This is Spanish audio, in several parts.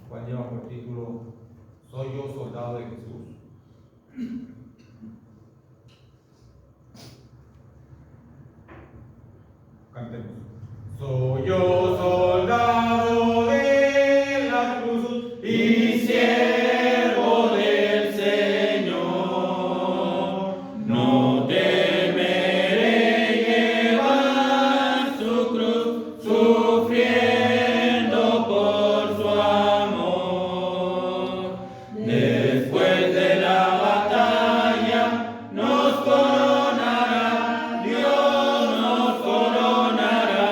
cual lleva por título Soy yo soldado de Jesús. Cantemos. Soy yo soldado de la cruz y siervo del Señor, no temeré llevar su cruz, sufriendo por su amor. Después de la batalla nos coronará, Dios nos coronará.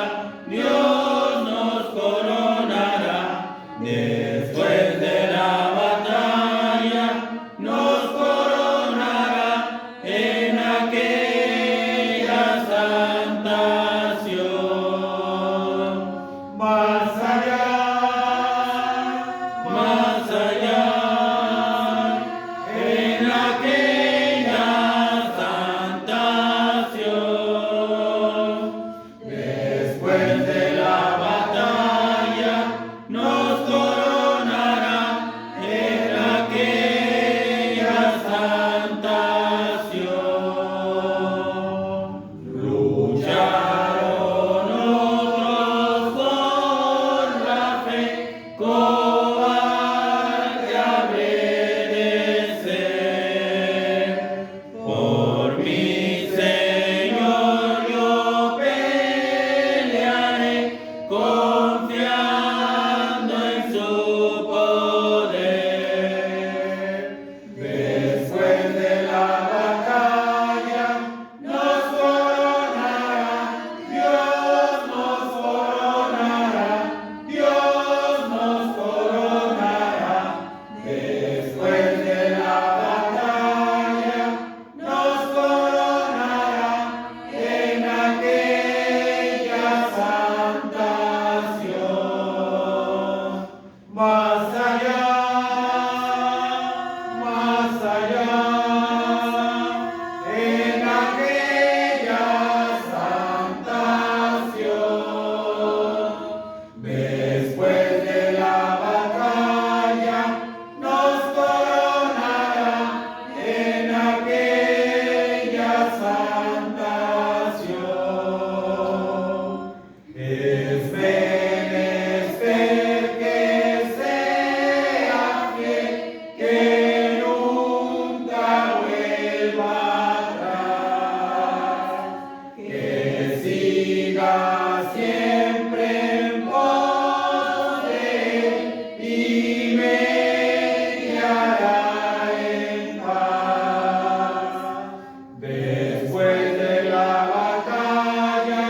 Después de la batalla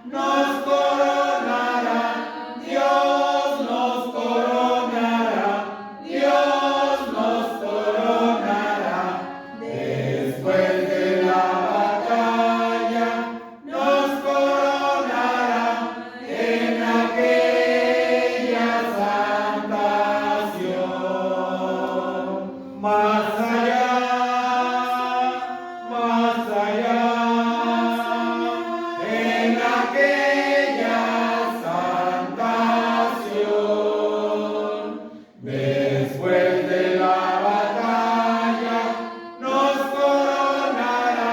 nos coronará, Dios nos coronará, Dios nos coronará. Después de la batalla nos coronará en aquella santa Sión. Más allá, en aquella santa Sión. Después de la batalla nos coronará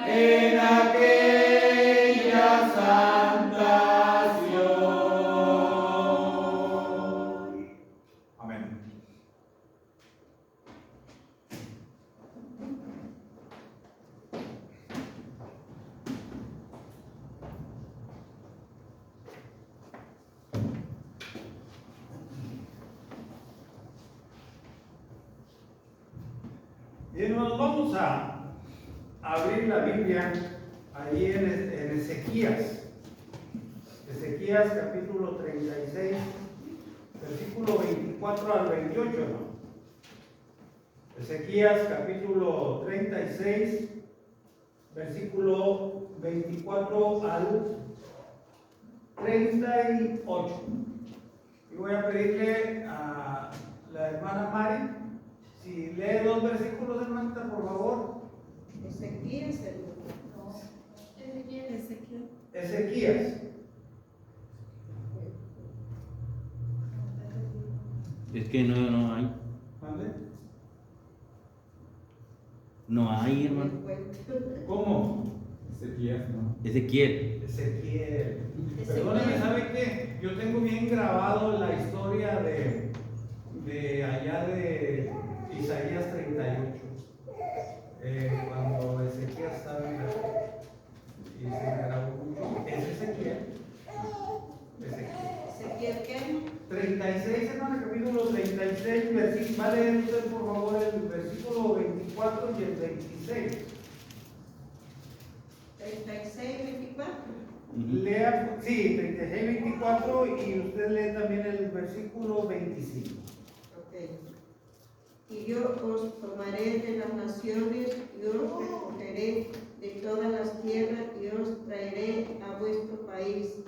en aquella santa Sión. Amén. Bien, hermanos, vamos a abrir la Biblia ahí en Ezequías. Ezequías capítulo 36, versículo 24 al 28, hermano. Ezequías capítulo 36, versículo 24 al 38. Y voy a pedirle a la hermana Mari si lee 2 versículos, hermanita, por favor. Ezequías, Ezequías. Es que no hay. ¿Mande? No hay, hermano. ¿Cómo? Ezequías, ¿no? Ezequiel. Ezequiel. Perdóneme, ¿sabe qué? Yo tengo bien grabado la historia de allá de Isaías 38. Cuando Ezequiel estaba en la... y se me grabó mucho. ¿Es Ezequiel? Ezequiel, ¿qué? 36, hermano, capítulo 36, versículo. Va a leer usted, por favor, el versículo 24 y el 26. 36, 24. Lea, sí, 36, 24 y usted lee también el versículo 25. Ok. Y yo os tomaré de las naciones y os recogeré de todas las tierras y os traeré a vuestro país.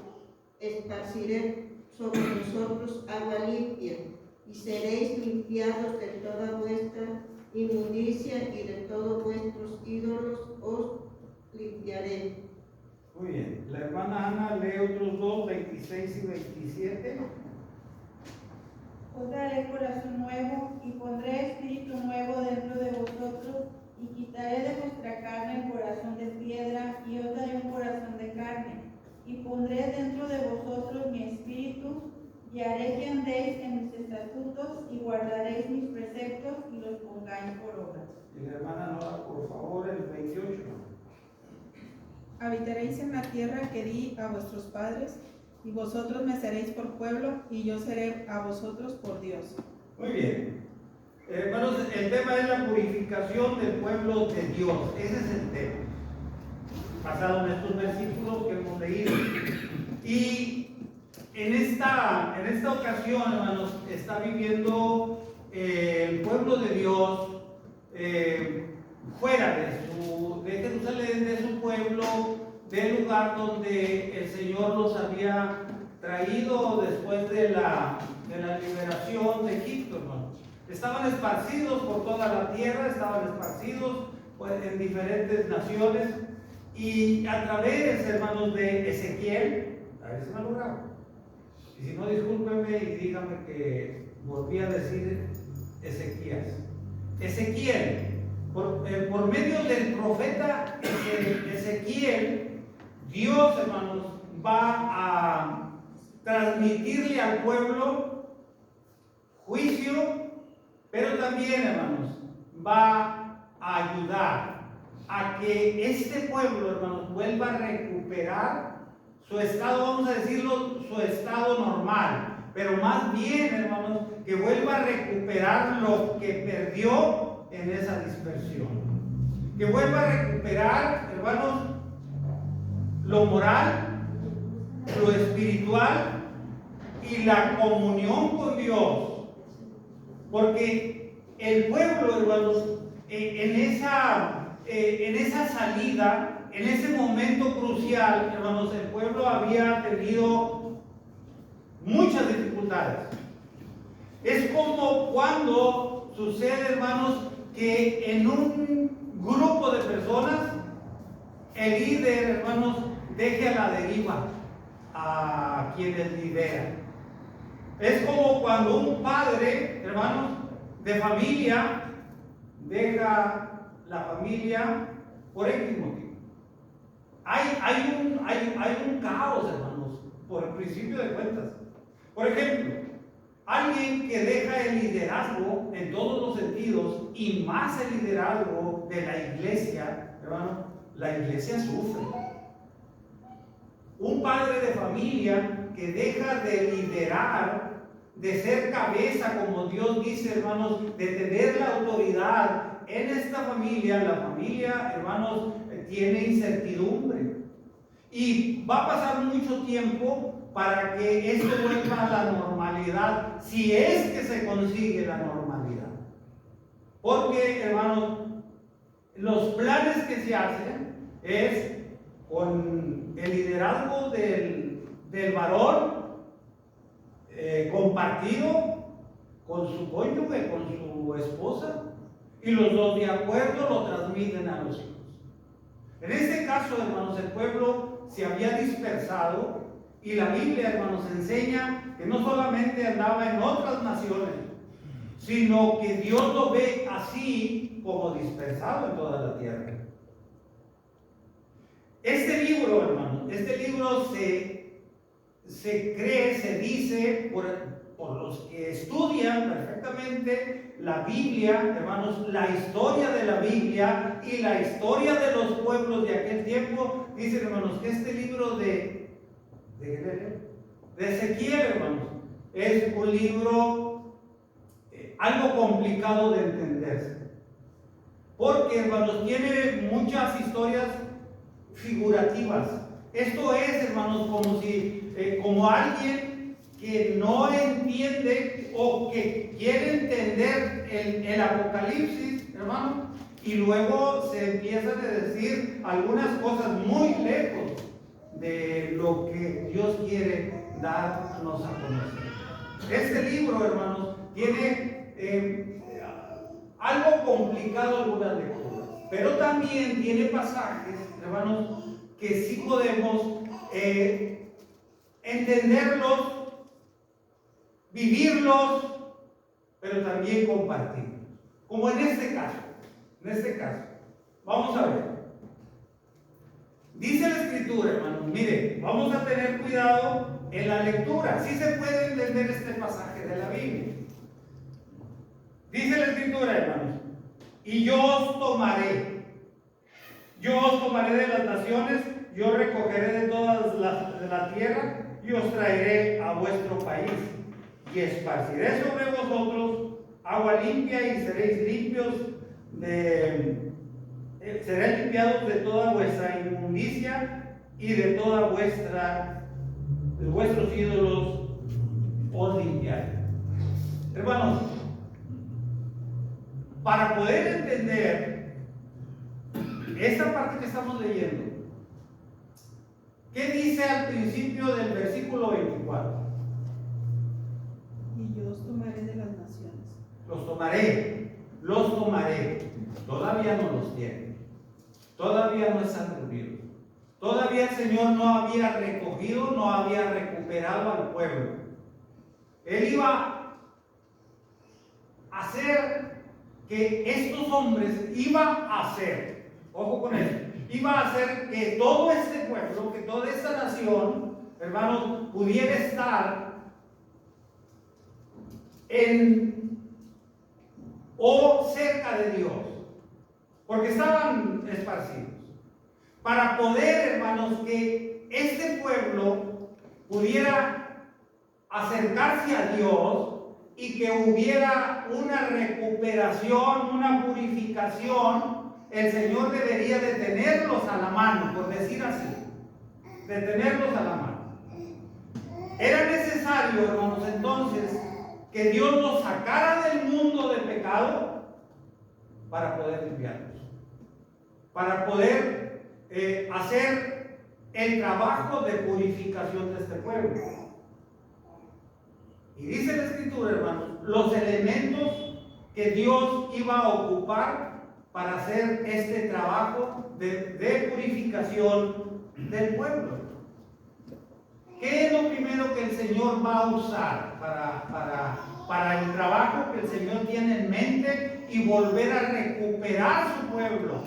Esparciré sobre vosotros agua limpia y seréis limpiados de toda vuestra inmundicia y de todos vuestros ídolos os limpiaré. Muy bien. La hermana Ana lee otros dos, 26 y 27. Os daré corazón nuevo y pondré espíritu nuevo dentro de vosotros y quitaré de vuestra carne el corazón de piedra y os daré un corazón de carne y pondré dentro de vosotros mi espíritu y haré que andéis en mis estatutos y guardaréis mis preceptos y los pongáis por obra. Y la hermana Nora, por favor, el 28. Habitaréis en la tierra que di a vuestros padres, y vosotros me seréis por pueblo, y yo seré a vosotros por Dios. Muy bien. Hermanos, el tema es la purificación del pueblo de Dios. Ese es el tema, basado en estos versículos que hemos leído. Y en esta ocasión, hermanos, está viviendo el pueblo de Dios fuera de Jerusalén, de su pueblo, del lugar donde el Señor los había traído después de la liberación de Egipto, hermanos. Estaban esparcidos por toda la tierra, estaban esparcidos en diferentes naciones, y a través, hermanos, de Ezequiel, a ver si me lo grabo, y si no, discúlpenme y díganme que volví a decir Ezequías. Ezequiel, por medio del profeta Ezequiel, Dios, hermanos, va a transmitirle al pueblo juicio, pero también, hermanos, va a ayudar a que este pueblo, hermanos, vuelva a recuperar su estado, vamos a decirlo, su estado normal, pero más bien, hermanos, que vuelva a recuperar lo que perdió en esa dispersión. que vuelva a recuperar, hermanos, lo moral, lo espiritual y la comunión con Dios. Porque el pueblo, hermanos, en esa salida, en ese momento crucial, hermanos, el pueblo había tenido muchas dificultades. Es como cuando sucede, hermanos, que en un grupo de personas el líder, hermanos, deje a la deriva a quienes lideran. Es como cuando un padre, hermanos, de familia deja la familia por X motivo. Hay un caos, hermanos, por el principio de cuentas. Por ejemplo, alguien que deja el liderazgo en todos los sentidos y más el liderazgo de la iglesia, hermano, la iglesia sufre. Un padre de familia que deja de liderar, de ser cabeza, como Dios dice, hermanos, de tener la autoridad en esta familia, la familia, hermanos, tiene incertidumbre. Y va a pasar mucho tiempo para que esto vuelva a la normalidad, si es que se consigue la normalidad. Porque, hermanos, los planes que se hacen es con el liderazgo del varón compartido con su cónyuge, con su esposa, y los dos de acuerdo lo transmiten a los hijos. En este caso, hermanos, el pueblo se había dispersado y la Biblia, hermanos, enseña que no solamente andaba en otras naciones, sino que Dios lo ve así como dispersado en toda la tierra. Este libro, hermanos, se cree, se dice por los que estudian perfectamente la Biblia, hermanos, la historia de la Biblia y la historia de los pueblos de aquel tiempo, dicen, hermanos, que este libro de Ezequiel, hermanos, es un libro algo complicado de entenderse, porque, hermanos, tiene muchas historias figurativas. Esto es, hermanos, como alguien que no entiende o que quiere entender el Apocalipsis, hermano, y luego se empiezan a decir algunas cosas muy lejos de lo que Dios quiere darnos a conocer. Este libro, hermanos, tiene algo complicado algunas lecturas, pero también tiene pasajes, hermanos, que sí podemos entenderlos, vivirlos, pero también compartirlos. Como en este caso. Vamos a ver. Dice la Escritura, hermanos, mire, vamos a tener cuidado en la lectura. Sí se puede entender este pasaje de la Biblia. Dice la Escritura, hermanos, y yo os tomaré de las naciones, yo recogeré de todas de la tierra y os traeré a vuestro país y esparciré sobre vosotros agua limpia y seréis limpios seréis limpiados de toda vuestra inmundicia y de toda vuestros ídolos os limpiaré. Hermanos, para poder entender esta parte que estamos leyendo, ¿qué dice al principio del versículo 24? Y yo os tomaré de las naciones. Los tomaré. Todavía no los tiene. Todavía no están reunidos. Todavía el Señor no había recogido, no había recuperado al pueblo. Él iba a hacer que estos hombres, ojo con eso, iba a hacer que todo este pueblo, que toda esta nación, hermanos, pudiera estar cerca de Dios, porque estaban esparcidos. Para poder, hermanos, que este pueblo pudiera acercarse a Dios y que hubiera una recuperación, una purificación, el Señor debería de tenerlos a la mano, por decir así, de tenerlos a la mano. Era necesario, hermanos, entonces, que Dios los sacara del mundo del pecado para poder limpiarlos, para poder hacer el trabajo de purificación de este pueblo. Y dice la Escritura, hermanos, los elementos que Dios iba a ocupar para hacer este trabajo de purificación del pueblo. ¿Qué es lo primero que el Señor va a usar para el trabajo que el Señor tiene en mente y volver a recuperar su pueblo?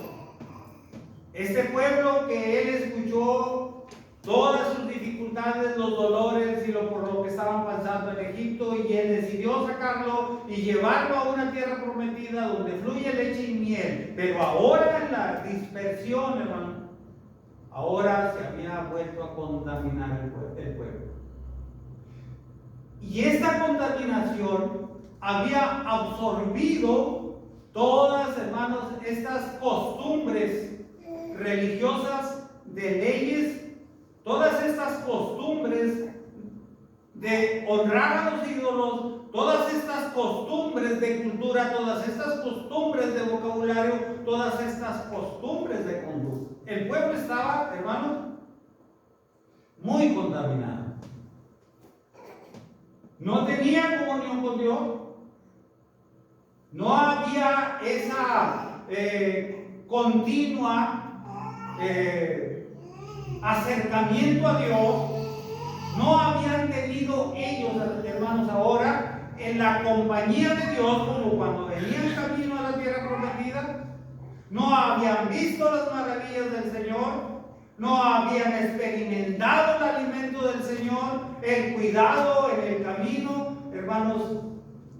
Este pueblo que Él escuchó todas sus dificultades, los dolores y por lo que estaban pasando en Egipto, y Él decidió sacarlo y llevarlo a una tierra prometida donde fluye leche y miel. Pero ahora en la dispersión, hermano, ahora se había vuelto a contaminar el pueblo. Y esta contaminación había absorbido todas, hermanos, estas costumbres religiosas de leyes, todas estas costumbres de honrar a los ídolos, todas estas costumbres de cultura, todas estas costumbres de vocabulario, todas estas costumbres de conducta. El pueblo estaba, hermanos, muy contaminado. No tenía comunión con Dios. No había esa continua acercamiento a Dios. No habían tenido ellos, hermanos, ahora en la compañía de Dios, como cuando venían camino a la tierra prometida. No habían visto las maravillas del Señor, no habían experimentado el alimento del Señor, el cuidado en el camino, hermanos,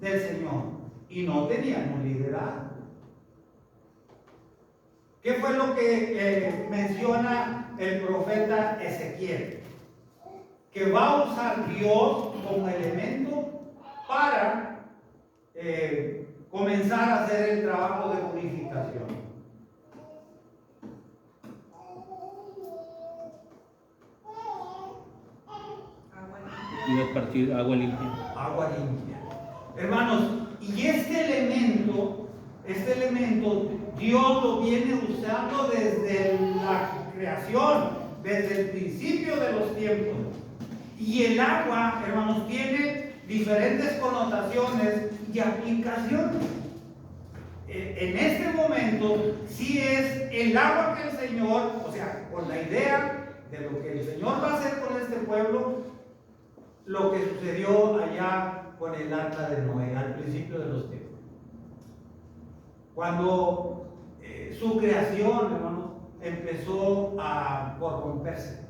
del Señor, y no tenían un liderazgo. ¿Qué fue lo que menciona el profeta Ezequiel? Que va a usar Dios como elemento para comenzar a hacer el trabajo de purificación. Iba a partir agua limpia. Agua limpia. Hermanos, y este elemento, Dios lo viene usando desde la creación, desde el principio de los tiempos. Y el agua, hermanos, tiene diferentes connotaciones y aplicaciones. En este momento, sí es el agua que el Señor, o sea, con la idea de lo que el Señor va a hacer con este pueblo, lo que sucedió allá con el arca de Noé al principio de los tiempos. Cuando su creación, hermanos, empezó a corromperse.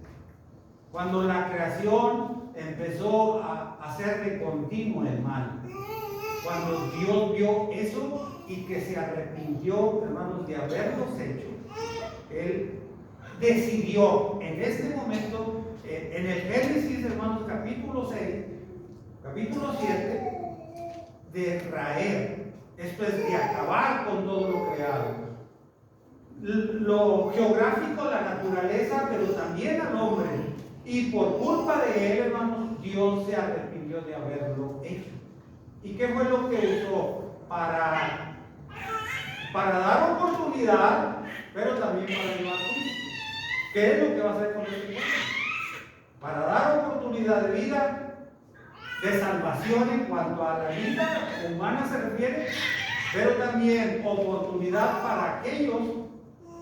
Cuando la creación empezó a hacer de continuo el mal. Cuando Dios vio eso y que se arrepintió, hermanos, de haberlos hecho, Él decidió en este momento, en el Génesis, hermanos, capítulo 6, capítulo 7, de traer, esto es, de acabar con todo lo creado. Lo geográfico, la naturaleza, pero también al hombre. Y por culpa de él, hermanos, Dios se arrepintió de haberlo hecho. ¿Y qué fue lo que hizo? Para dar oportunidad, pero también para llevar juicio. ¿Qué es lo que va a hacer con este pueblo? Para dar oportunidad de vida, de salvación en cuanto a la vida humana se refiere, pero también oportunidad para aquellos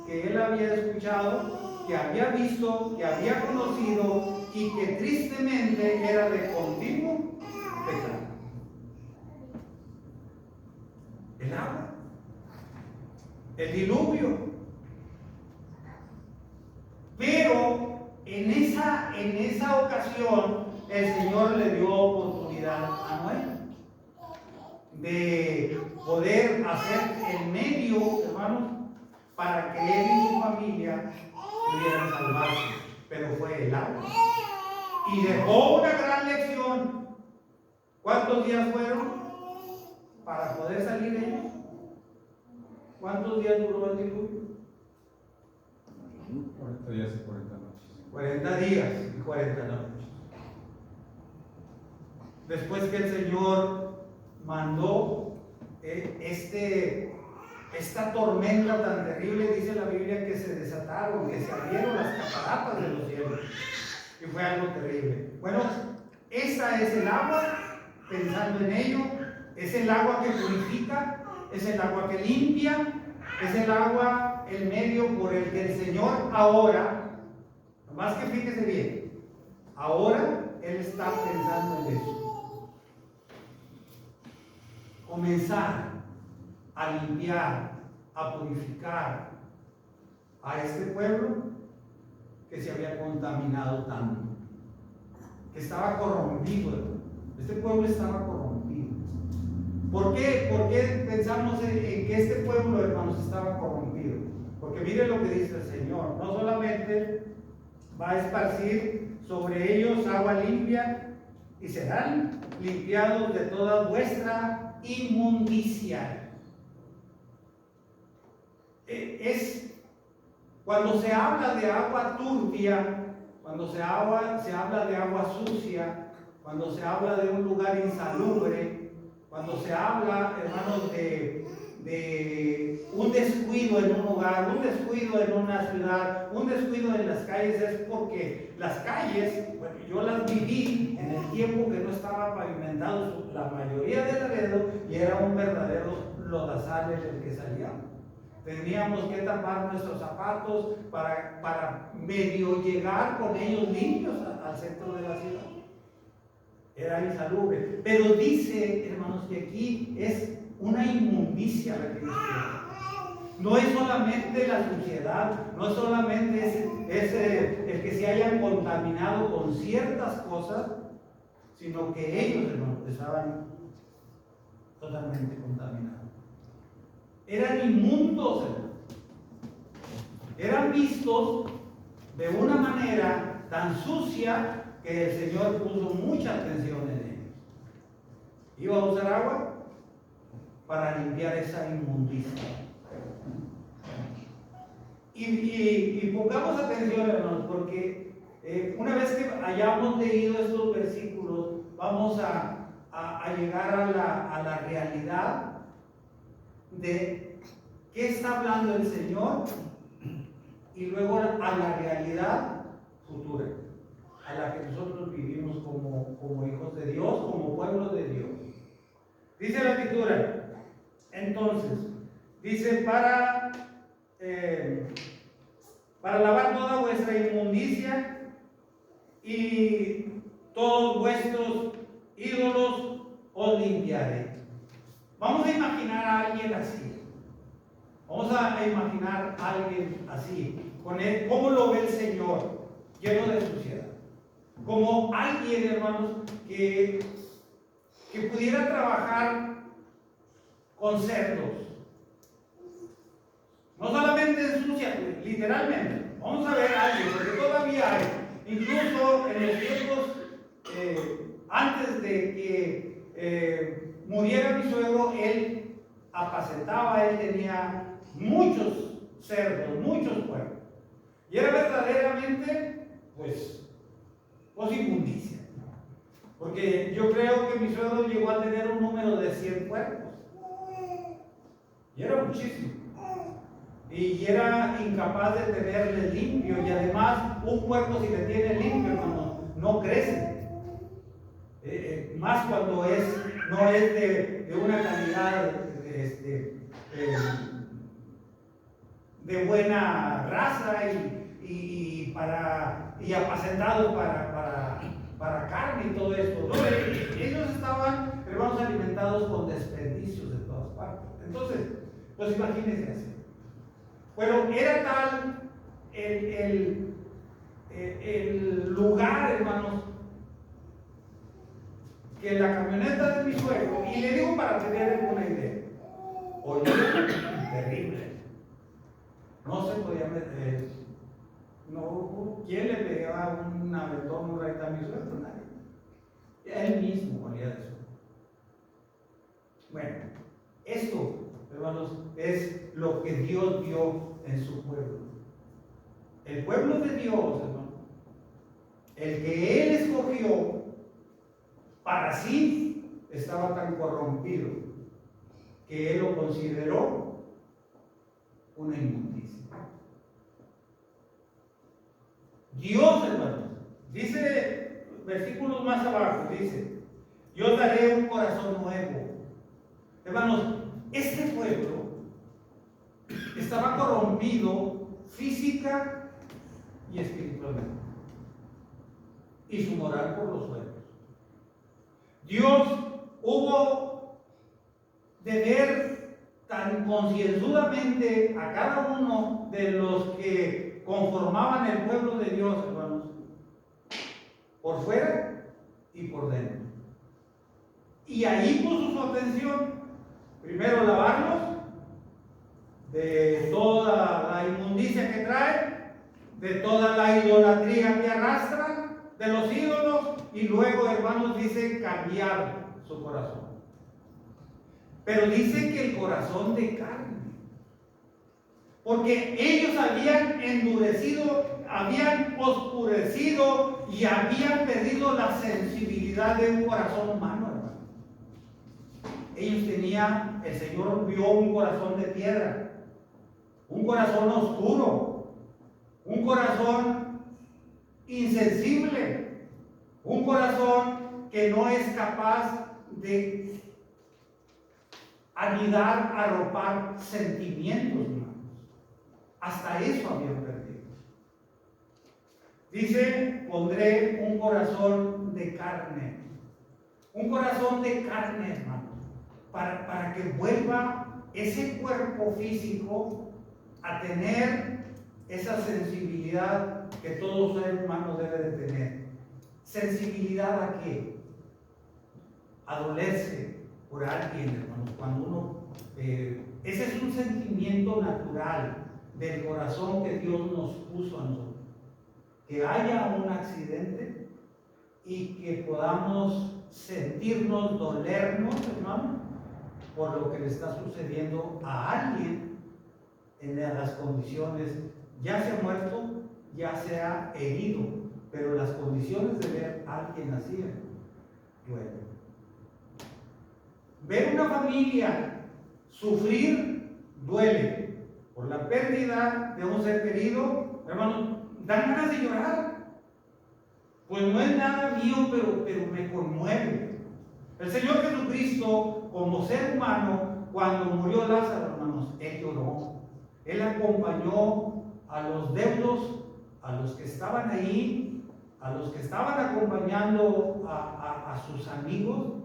que él había escuchado, que había visto, que había conocido y que tristemente era de continuo pecado. El agua, el diluvio. Pero en esa ocasión el Señor le dio oportunidad a Noé de poder hacer el medio, hermanos, para que él y su familia pudieran salvarse, pero fue el agua. Y dejó una gran lección. ¿Cuántos días fueron para poder salir ellos? ¿Cuántos días duró el diluvio? 40 días y 40 noches. 40 días y 40 noches. Después que el Señor mandó esta tormenta tan terrible, dice la Biblia que se desataron, que se abrieron las cataratas de los cielos. Y fue algo terrible. Bueno, esa es el agua, pensando en ello, es el agua que purifica, es el agua que limpia, es el agua, el medio por el que el Señor ahora, nomás que fíjese bien, ahora Él está pensando en eso. Comenzar a limpiar, a purificar a este pueblo que se había contaminado tanto, que estaba corrompido. Este pueblo estaba corrompido. ¿Por qué? ¿Por qué pensamos en que este pueblo, hermanos, estaba corrompido? Porque mire lo que dice el Señor. No solamente va a esparcir sobre ellos agua limpia y serán limpiados de toda vuestra inmundicia. Cuando se habla de agua turbia, cuando se habla de agua sucia, cuando se habla de un lugar insalubre, cuando se habla, hermanos, de un descuido en un lugar, un descuido en una ciudad, un descuido en las calles, es porque las calles, bueno, yo las viví en el tiempo que no estaba pavimentado la mayoría de Laredo y era un verdadero lodazal en el que salíamos. Teníamos que tapar nuestros zapatos para medio llegar con ellos limpios al centro de la ciudad. Era insalubre. Pero dice, hermanos, que aquí es una inmundicia la que dice. No es solamente la suciedad, no es solamente el que se hayan contaminado con ciertas cosas, sino que ellos, hermanos, estaban totalmente contaminados. Eran inmundos, hermanos. Eran vistos de una manera tan sucia que el Señor puso mucha atención en ellos. Iba a usar agua para limpiar esa inmundicia. Y pongamos atención, hermanos, porque una vez que hayamos leído estos versículos, vamos a llegar a la realidad de qué está hablando el Señor y luego a la realidad futura, a la que nosotros vivimos como hijos de Dios, como pueblo de Dios. Dice la Escritura, entonces, dice para lavar toda vuestra inmundicia y todos vuestros ídolos os limpiaré. Vamos a imaginar a alguien así. Vamos a imaginar a alguien así, con él, cómo lo ve el Señor, lleno de suciedad. Como alguien, hermanos, que pudiera trabajar con cerdos. No solamente ensucia, literalmente. Vamos a ver a alguien, porque todavía hay, incluso en los tiempos antes de que muriera mi suegro, él apacentaba, él tenía muchos cerdos, muchos puercos. Y era verdaderamente, pues inmundicia. Porque yo creo que mi suegro llegó a tener un número de 100 puercos. Y era muchísimo. Y era incapaz de tenerle limpio. Y además, un puerco si le tiene limpio, no crece. Más cuando no es de una calidad de buena raza y apacentados para carne y todo esto. ¿No? Ellos estaban, hermanos, alimentados con desperdicios de todas partes. Entonces, pues imagínense así. Bueno, era tal el lugar, hermanos, que la camioneta de mi suegro, y le digo para tener una idea, oye, terrible, no se podía meter, no, ¿quién le pegaba un aventón, un raita a mi suegro? Nadie. Él mismo olía de eso. Bueno, esto, hermanos, es lo que Dios vio en su pueblo. el pueblo de Dios, hermano, el que Él escogió, para sí estaba tan corrompido que Él lo consideró una inmundicia. Dios, hermanos, dice, versículos más abajo, dice, yo daré un corazón nuevo. Hermanos, este pueblo estaba corrompido física y espiritualmente, y su moral por los suelos. Dios hubo de ver tan concienzudamente a cada uno de los que conformaban el pueblo de Dios, hermanos, por fuera y por dentro. Y ahí puso su atención. Primero lavarlos de toda la inmundicia que traen, de toda la idolatría que arrastran, de los ídolos, y luego, hermanos, dice cambiar su corazón. Pero dice que el corazón de carne, porque ellos habían endurecido, habían oscurecido y habían perdido la sensibilidad de un corazón humano, hermano. Ellos tenían, el Señor vio un corazón de piedra, un corazón oscuro, un corazón insensible, un corazón que no es capaz de anidar, arropar sentimientos humanos. Hasta eso habían perdido. Dice, pondré un corazón de carne. Un corazón de carne, hermano, para que vuelva ese cuerpo físico a tener esa sensibilidad que todo ser humano debe de tener. ¿Sensibilidad a qué? A dolerse por alguien, hermanos. Cuando uno, ese es un sentimiento natural del corazón que Dios nos puso a nosotros. Que haya un accidente y que podamos sentirnos, dolernos, hermano, por lo que le está sucediendo a alguien en las condiciones, ya sea muerto, ya sea herido, pero las condiciones de ver a alguien así, duele. Ver una familia sufrir duele por la pérdida de un ser querido, hermano, dan ganas de llorar. Pues no es nada mío, pero me conmueve. El Señor Jesucristo, como ser humano, cuando murió Lázaro, hermanos, Él lloró. Él acompañó a los deudos, a los que estaban ahí, a los que estaban acompañando a sus amigos,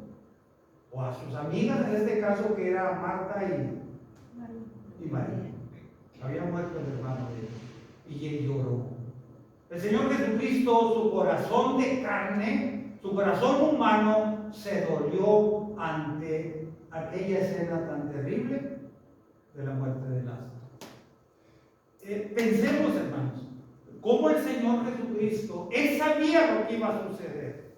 o a sus amigas, en este caso, que era Marta y María. Había muerto el hermano de ellos, y él lloró. El Señor Jesucristo, su corazón de carne, su corazón humano, se dolió ante aquella escena tan terrible de la muerte de Lázaro. Pensemos, hermanos, cómo el Señor Jesucristo, Él sabía lo que iba a suceder.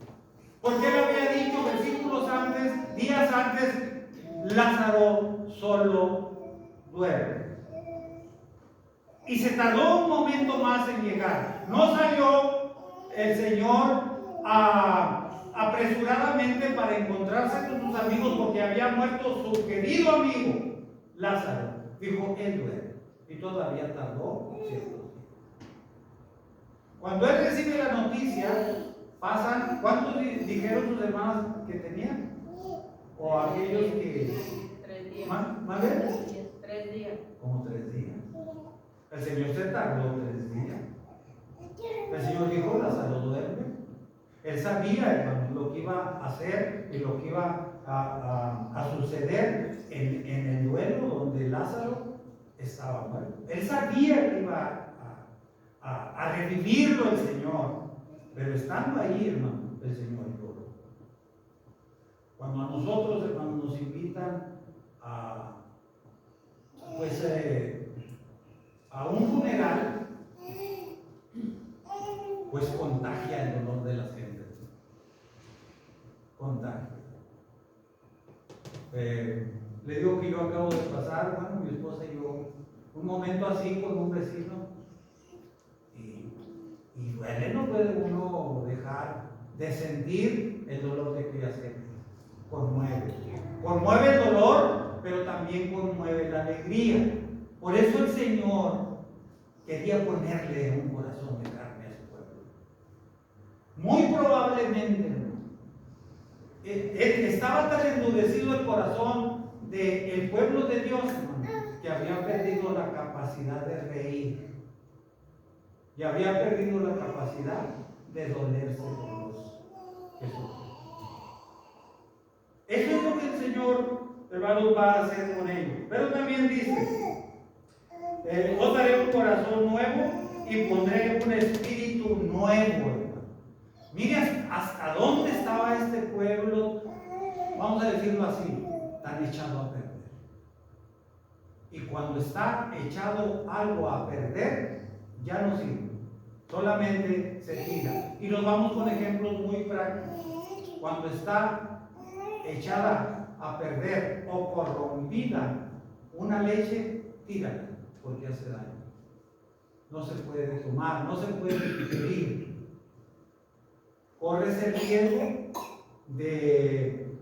Porque Él había dicho versículos antes, días antes, Lázaro solo duerme. Y se tardó un momento más en llegar. No salió el Señor apresuradamente para encontrarse con sus amigos porque había muerto su querido amigo Lázaro. Dijo, Él duerme. Y todavía tardó cierto tiempo. Cuando Él recibe la noticia, pasan, ¿cuántos dijeron sus hermanas que tenían? O aquellos que... 3 días. ¿Más bien? 3 días. Como 3 días. El Señor se tardó 3 días. El Señor dijo, Lázaro duerme. Él sabía, hermano, lo que iba a hacer y lo que iba a suceder en el duelo donde Lázaro estaba muerto. Él sabía que iba a revivirlo el Señor. Pero estando ahí, hermano, el Señor lloró. Cuando a nosotros, hermano, nos invitan a un funeral, pues contagia el dolor de las gentes. Contagia. Le digo que yo acabo de pasar, bueno, mi esposa y yo, un momento así con un vecino, duele, no puede uno dejar de sentir el dolor de aquella gente. Conmueve. Conmueve el dolor, pero también conmueve la alegría. Por eso el Señor quería ponerle un corazón de carne a su pueblo. Muy probablemente, estaba tan endurecido el corazón del pueblo de Dios, hermano, que había perdido la capacidad de reír. Y había perdido la capacidad de dolerse por los que sufren. Eso es lo que el Señor, hermanos, va a hacer con ellos. Pero también dice, os daré un corazón nuevo y pondré un espíritu nuevo, hermano. Mire hasta dónde estaba este pueblo, vamos a decirlo así, tan echado a perder. Y cuando está echado algo a perder, ya no sirve, solamente se tira. Y nos vamos con ejemplos muy prácticos. Cuando está echada a perder o corrompida una leche, tírala, porque hace daño. No se puede tomar, no se puede digerir. Corres el riesgo de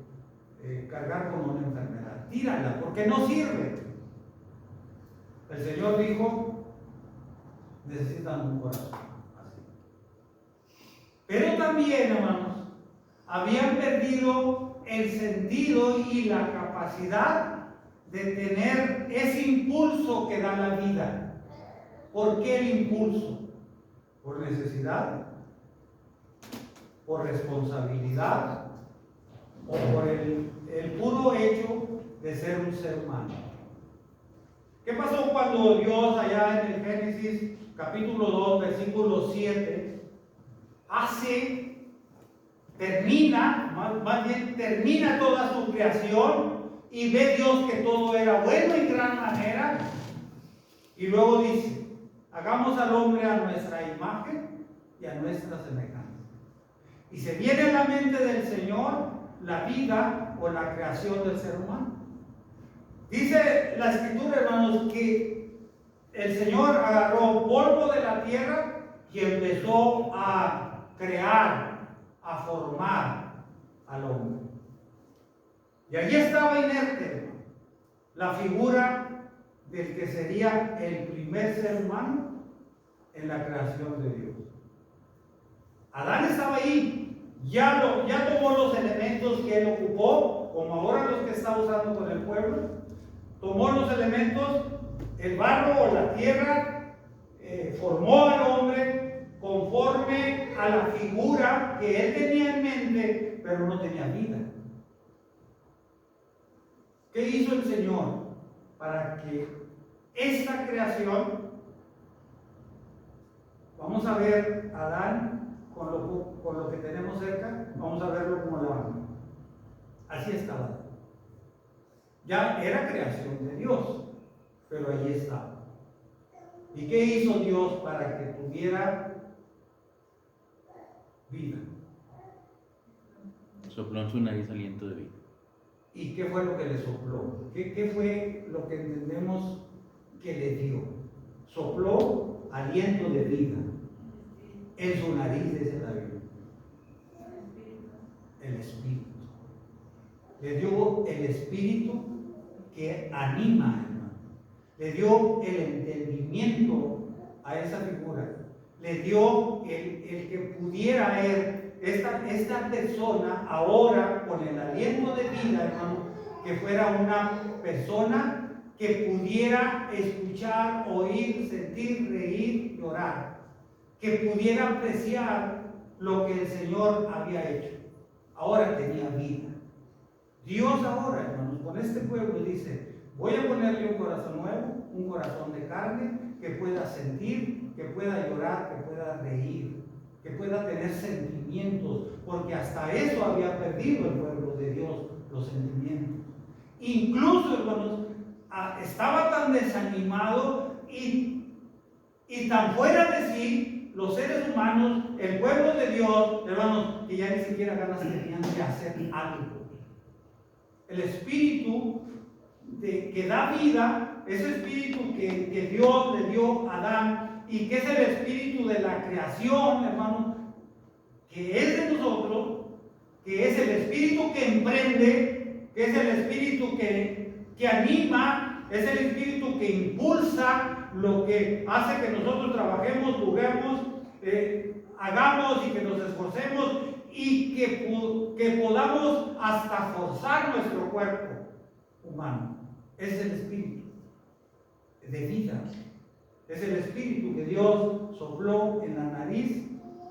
cargar con una enfermedad. Tírala, porque no sirve. El Señor dijo, necesitan un corazón así. Pero también, hermanos, habían perdido el sentido y la capacidad de tener ese impulso que da la vida. ¿Por qué el impulso? ¿Por necesidad? ¿Por responsabilidad? ¿O por el puro hecho de ser un ser humano? ¿Qué pasó cuando Dios, allá en el Génesis capítulo 2, versículo 7, termina toda su creación y ve Dios que todo era bueno en gran manera? Y luego dice, hagamos al hombre a nuestra imagen y a nuestra semejanza. Y se viene a la mente del Señor la vida o la creación del ser humano. Dice la Escritura, hermanos, que el Señor agarró polvo de la tierra y empezó a crear, a formar al hombre. Y allí estaba inerte, hermano, la figura del que sería el primer ser humano en la creación de Dios. Adán estaba ahí. Ya tomó los elementos que él ocupó, como ahora los que está usando con el pueblo. Tomó los elementos, el barro o la tierra, formó al hombre conforme a la figura que él tenía en mente, pero no tenía vida. ¿Qué hizo el Señor para que esta creación, vamos a ver a Adán con lo que tenemos cerca, vamos a verlo como la mano. Así estaba. Ya era creación de Dios, pero allí estaba. ¿Y qué hizo Dios para que tuviera vida? Sopló en su nariz aliento de vida. ¿Y qué fue lo que le sopló? ¿Qué fue lo que entendemos que le dio? Sopló aliento de vida. En su nariz, dice la Biblia. El Espíritu. Le dio el Espíritu que anima, hermano. Le dio el entendimiento a esa figura. Le dio el que pudiera esta persona ahora con el aliento de vida, hermano, que fuera una persona que pudiera escuchar, oír, sentir, reír, llorar, que pudiera apreciar lo que el Señor había hecho. Ahora tenía vida. Dios ahora, hermanos, con este pueblo dice, voy a ponerle un corazón nuevo, un corazón de carne, que pueda sentir, que pueda llorar, que pueda reír, que pueda tener sentimientos, porque hasta eso había perdido el pueblo de Dios, los sentimientos. Incluso, hermanos, estaba tan desanimado y tan fuera de sí, los seres humanos, el pueblo de Dios, hermanos, que ya ni siquiera ganas tenían de hacer algo. El espíritu que da vida, ese espíritu que Dios le dio a Adán, y que es el espíritu de la creación, hermano, que es de nosotros, que es el espíritu que emprende, que es el espíritu que anima, es el espíritu que impulsa lo que hace que nosotros trabajemos, juguemos, hagamos y que nos esforcemos y que podamos hasta forzar nuestro cuerpo humano. Es el espíritu de vida. Es el espíritu que Dios sopló en la nariz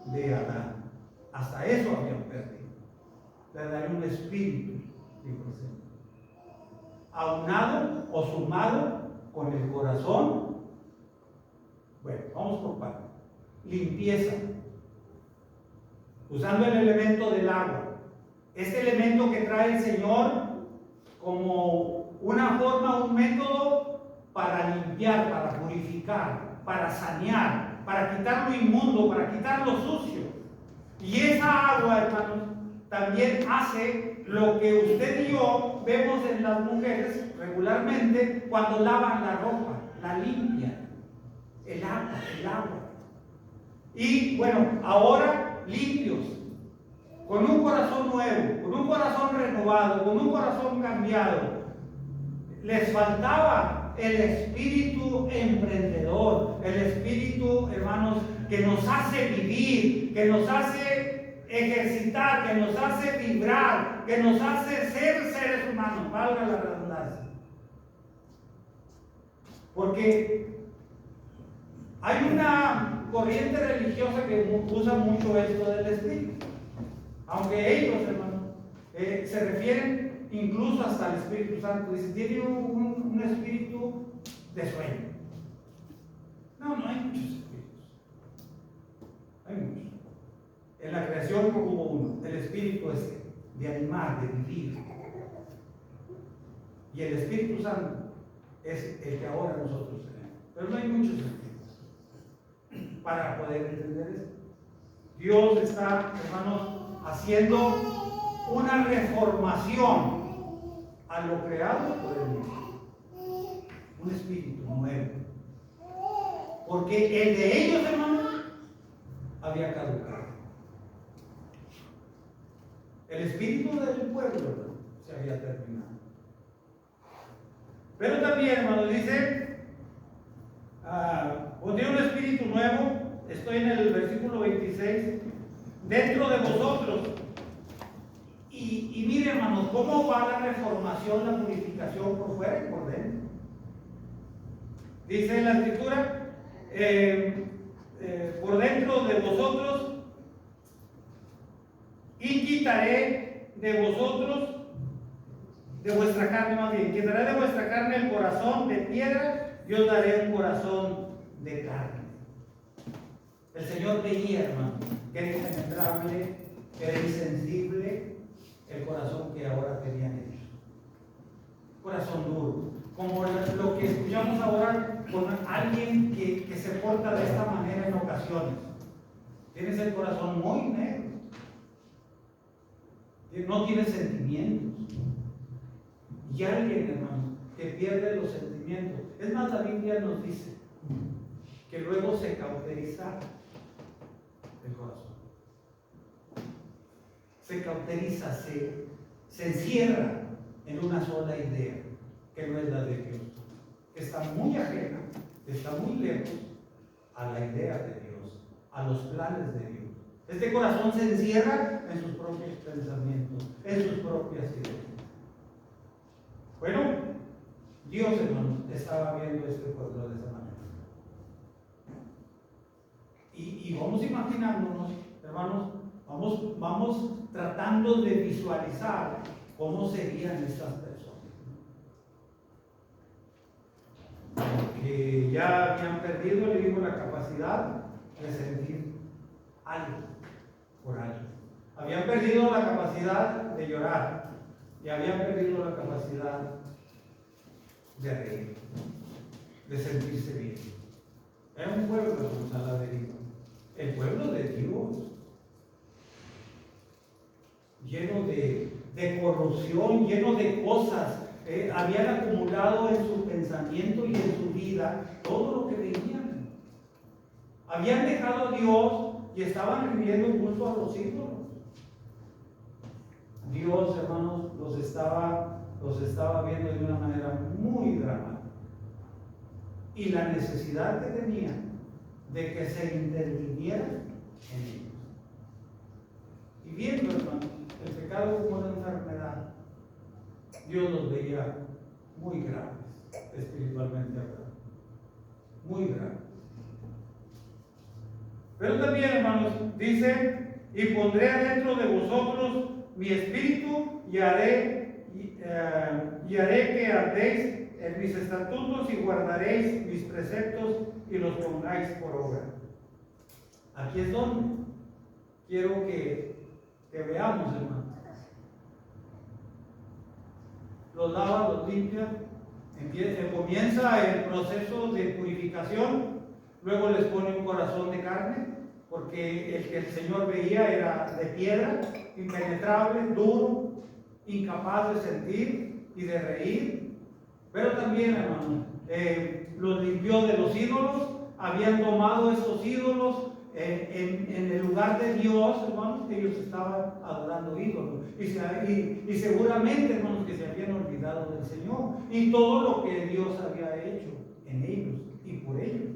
de Adán. Hasta eso habían perdido. Le daré un espíritu, dijo el Señor. Aunado o sumado con el corazón. Bueno, vamos por partes. Limpieza. Usando el elemento del agua. Este elemento que trae el Señor como una forma, un método para limpiar, para purificar, para sanear, para quitar lo inmundo, para quitar lo sucio. Y esa agua, hermanos, también hace lo que usted y yo vemos en las mujeres regularmente cuando lavan la ropa, la limpian. El agua. Y bueno, ahora limpios, con un corazón nuevo, con un corazón renovado, con un corazón cambiado. Les faltaba el espíritu emprendedor, el espíritu, hermanos, que nos hace vivir, que nos hace ejercitar, que nos hace vibrar, que nos hace ser seres humanos, valga la redundancia. Porque hay una corriente religiosa que usa mucho esto del espíritu, aunque ellos, hermanos, se refieren incluso hasta al Espíritu Santo. Dicen, tiene un espíritu de sueño. No hay muchos espíritus. Hay muchos. En la creación hubo uno, el espíritu de animar, de vivir. Y el Espíritu Santo es el que ahora nosotros tenemos. Pero no hay muchos espíritus para poder entender esto. Dios está, hermanos, haciendo una reformación a lo creado por el mismo. Un espíritu nuevo. Porque el de ellos, hermanos, había caducado. El espíritu del pueblo, hermano, se había terminado. Pero también, hermanos, dice, pondré un espíritu nuevo, estoy en el versículo 26, dentro de vosotros. Y mire, hermanos, cómo va la reformación, la purificación por fuera y por dentro. Dice en la escritura, por dentro de vosotros, y quitaré de vosotros, de vuestra carne más bien, quitaré de vuestra carne el corazón de piedra y os daré un corazón de carne. El Señor veía, hermano, que era impenetrable, que era insensible el corazón que ahora tenían ellos. Corazón duro, como lo que escuchamos ahora con alguien que se porta de esta manera en ocasiones. Tienes el corazón muy negro, no tienes sentimientos. Y alguien, hermano, que pierde los sentimientos. Es más, la Biblia nos dice que luego se cauteriza el corazón. Se cauteriza, se encierra en una sola idea, que no es la de Dios, que está muy ajena, está muy lejos a la idea de Dios, a los planes de Dios. Este corazón se encierra en sus propios pensamientos, en sus propias ideas. Bueno, Dios, hermanos, estaba viendo este pueblo de esa manera. Y vamos imaginándonos, hermanos, vamos tratando de visualizar cómo serían estas personas. Que ya habían perdido, le digo, la capacidad de sentir algo por alguien. Habían perdido la capacidad de llorar y habían perdido la capacidad de reír, de sentirse bien. Era un pueblo a la deriva. El pueblo de Dios, lleno de corrupción, lleno de cosas. Habían acumulado en su pensamiento y en su vida todo lo que veían. Habían dejado a Dios y estaban rindiendo culto a los ídolos. Dios, hermanos, los estaba viendo de una manera muy dramática. Y la necesidad que tenían de que se interviniera en ellos. Y viendo, hermanos, el pecado como una enfermedad, Dios los veía muy graves, espiritualmente hablando. Muy graves. Pero también, hermanos, dice: y pondré adentro de vosotros mi espíritu y haré que andéis en mis estatutos y guardaréis mis preceptos y los pongáis por obra. Aquí es donde quiero que veamos, hermanos. Los lava, los limpia, comienza el proceso de purificación, luego les pone un corazón de carne, porque el que el Señor veía era de piedra, impenetrable, duro, incapaz de sentir y de reír. Pero también, hermanos, los limpió de los ídolos. Habían tomado estos ídolos en el lugar de Dios, hermanos, que ellos estaban adorando ídolos. Y seguramente, hermanos, que se habían olvidado del Señor y todo lo que Dios había hecho en ellos y por ellos.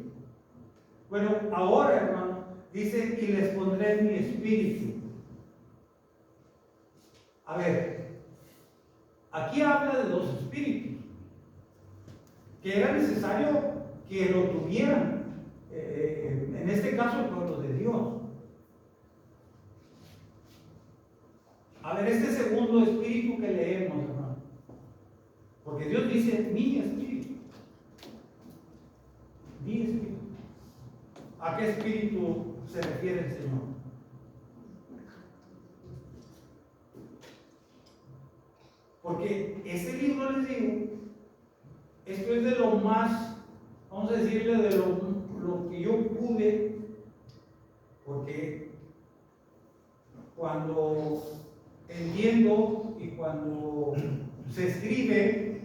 Bueno, ahora, hermanos, dice: y les pondré mi espíritu. A ver, aquí habla de dos espíritus, que era necesario que lo tuvieran, en este caso el pueblo de Dios. A ver, este segundo espíritu que leemos, hermano, porque Dios dice: mi espíritu, mi espíritu. ¿A qué espíritu se refiere el Señor? Porque este libro, les digo, esto es de lo más, vamos a decirle, de lo que yo pude, porque cuando entiendo y cuando se escribe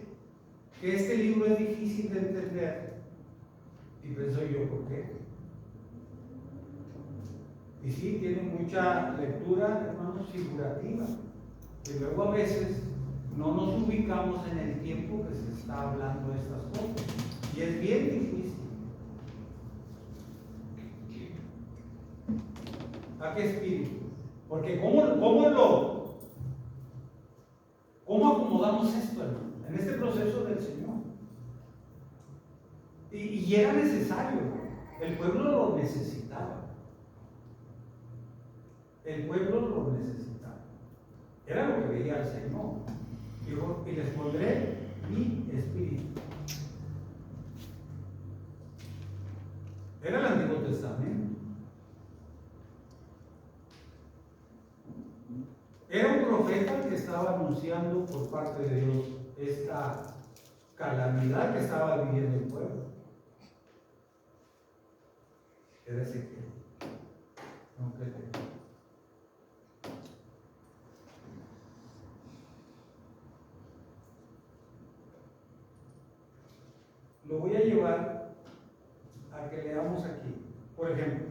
que este libro es difícil de entender, y pienso yo, ¿por qué? Y sí, tiene mucha lectura, hermanos, figurativa, y luego a veces no nos ubicamos en el tiempo que se está hablando de estas cosas, y es bien difícil. ¿A qué espíritu? Porque ¿cómo acomodamos esto, hermano, en este proceso del Señor? Y era necesario, el pueblo lo necesitaba. El pueblo lo necesitaba. Era lo que veía el Señor. Dijo: y les pondré mi espíritu. Era el Antiguo Testamento. Era un profeta que estaba anunciando por parte de Dios esta calamidad que estaba viviendo el pueblo. Era Ezequiel. No creo. Lo voy a llevar a que leamos aquí. Por ejemplo,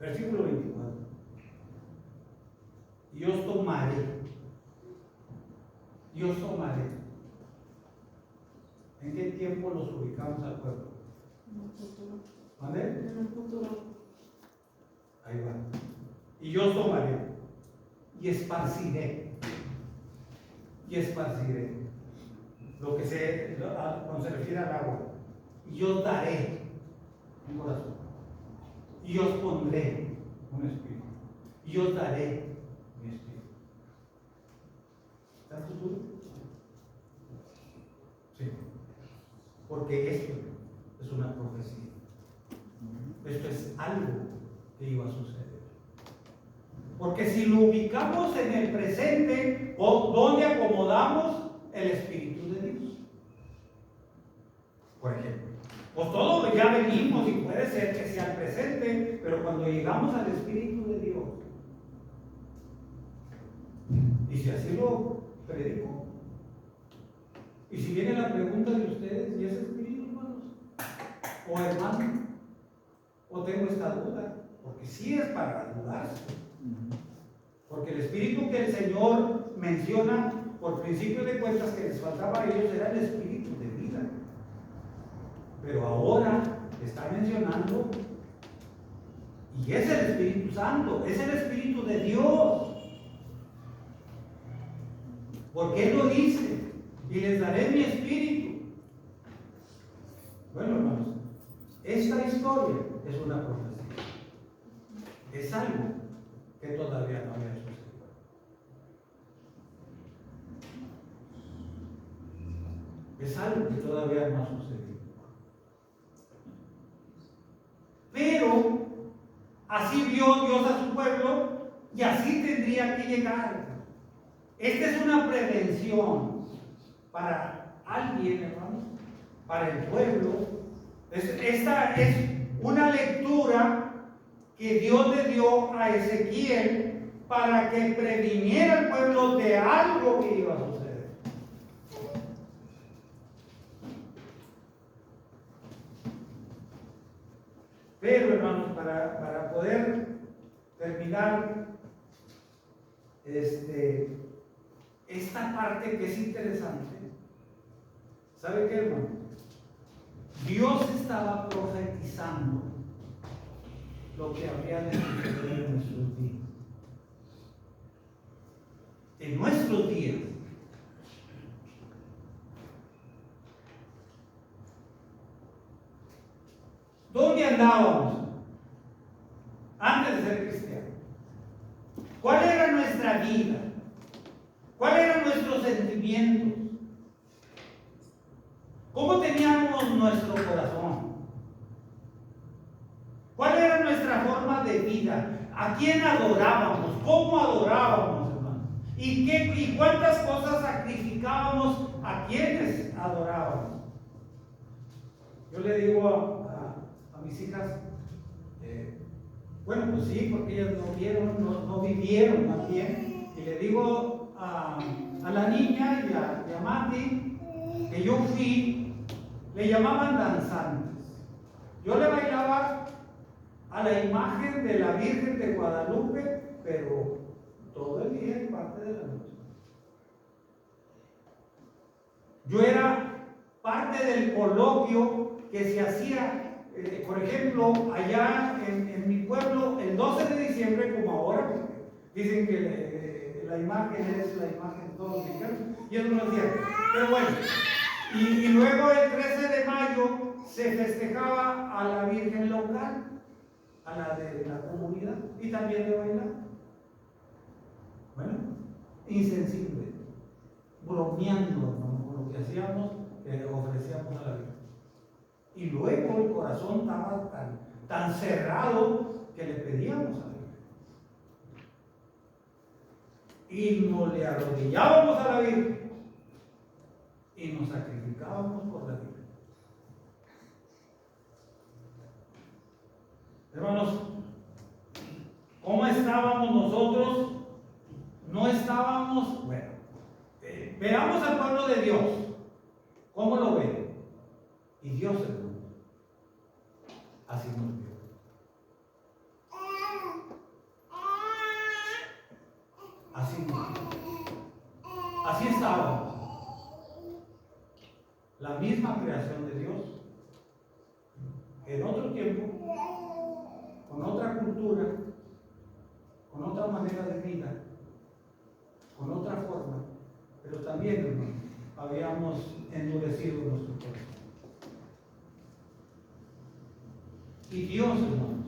versículo 24. Y os tomaré. ¿En qué tiempo los ubicamos al pueblo? En un futuro. ¿Vale? En un futuro. Ahí va. Y yo os tomaré y esparciré. Lo que cuando se refiere al agua. Y yo os daré un corazón. Y os pondré un espíritu. Y os daré mi espíritu. ¿Está en futuro? Sí. Porque esto es una profecía. Esto es algo que iba a suceder. Porque si lo ubicamos en el presente, ¿dónde acomodamos el Espíritu de Dios? Por ejemplo, pues todos ya venimos y puede ser que sea el presente, pero cuando llegamos al Espíritu de Dios, y si así lo predico, y si viene la pregunta de ustedes: ¿y ese Espíritu, hermanos? O hermano, ¿O tengo esta duda? Porque sí es para dudarse. Porque el espíritu que el Señor menciona por principio de cuentas que les faltaba a ellos era el espíritu de vida. Pero ahora está mencionando, y es el Espíritu Santo, es el Espíritu de Dios. Porque Él lo dice, y les daré mi espíritu. Bueno, hermanos, esta historia es una profecía. Es algo que todavía no había sucedido. Es algo que todavía no ha sucedido. Pero así vio Dios a su pueblo y así tendría que llegar. Esta es una prevención para alguien, hermanos, para el pueblo. Esta es una lectura que Dios le dio a Ezequiel para que previniera al pueblo de algo que iba a suceder. Pero, hermanos, para poder terminar esta parte que es interesante, ¿sabe qué, hermano? Dios estaba profetizando lo que habría de suceder en nuestros días. En nuestros días. ¿Dónde andábamos antes de ser cristianos? ¿Cuál era nuestra vida? ¿Cuáles eran nuestros sentimientos? ¿Cómo teníamos nuestro corazón? ¿Cuál era nuestra forma de vida? ¿A quién adorábamos? ¿Cómo adorábamos, hermano? ¿Y cuántas cosas sacrificábamos a quienes adorábamos? Yo le digo a mis hijas, bueno, pues sí, porque ellas no vivieron más bien. Y le digo a la niña y a Mati que yo fui, le llamaban danzantes. Yo le bailaba a la imagen de la Virgen de Guadalupe, pero todo el día y parte de la noche. Yo era parte del coloquio que se hacía. Por ejemplo, allá en mi pueblo, el 12 de diciembre, como ahora, porque dicen que la imagen es la imagen de todos los mexicanos, y eso no es cierto. Pero bueno, y luego el 13 de mayo se festejaba a la Virgen local, a la de la comunidad, y también de bailar. Bueno, insensible, bromeando, ¿no?, con lo que hacíamos, ofrecíamos a la Virgen. Y luego el corazón estaba tan cerrado que le pedíamos a Dios. Y nos le arrodillábamos a la Virgen y nos sacrificábamos por la Virgen. Hermanos, ¿cómo estábamos nosotros? No estábamos, bueno, veamos al pueblo de Dios. ¿Cómo lo ve? Y Dios se lo así nos vio. Así nos vio. Así estábamos. La misma creación de Dios. En otro tiempo, con otra cultura, con otra manera de vida, con otra forma, pero también, hermano, habíamos endurecido nuestro corazón. Y Dios, hermanos,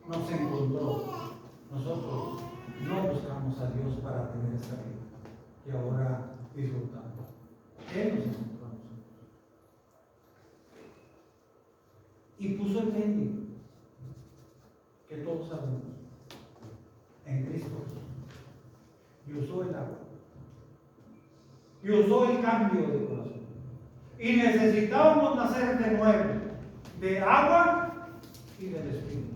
nos encontró. Nosotros no buscamos a Dios para tener esta vida que ahora disfrutamos. Él nos encontró a nosotros. Y puso el medio que todos sabemos en Cristo Jesús. Y usó el agua. Y usó el cambio de corazón. Y necesitábamos nacer de nuevo, de agua y del Espíritu.